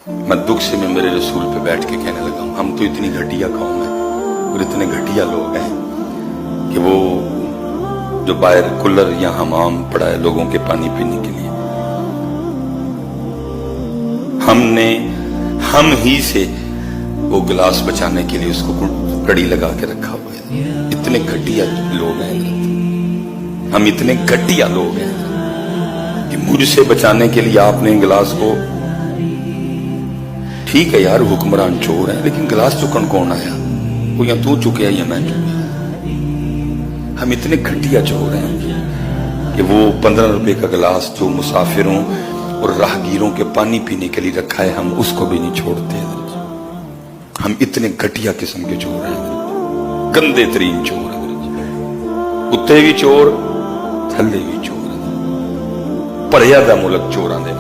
मैं दुख से मैं मेरे रसूल पे बैठ के कहने लगा हूं, हम तो इतनी घटिया कौम है और इतने घटिया लोग हैं कि वो जो बाहर कूलर या हमाम पड़ा है लोगों के पानी पीने के लिए, हम ही से वो गिलास बचाने के लिए उसको कड़ी लगा के रखा हुआ है। इतने घटिया लोग हैं, हम इतने घटिया लोग हैं कि मुझसे बचाने के लिए आपने गिलास को, ठीक है यार हुक्मरान चोर है, लेकिन गिलास चुकन कौन आया? वो या तू चुके या मैं चुके। हम इतने घटिया चोर हैं कि वो 15 रुपए का गिलास जो मुसाफिरों और राहगीरों के पानी पीने के लिए रखा है, हम उसको भी नहीं छोड़ते। हम इतने घटिया किस्म के चोर हैं, गंदे तरीन चोर हैं, उत्ते भी चोर थल्ले भी चोर, भरिया दा मुल्क चोरां दे।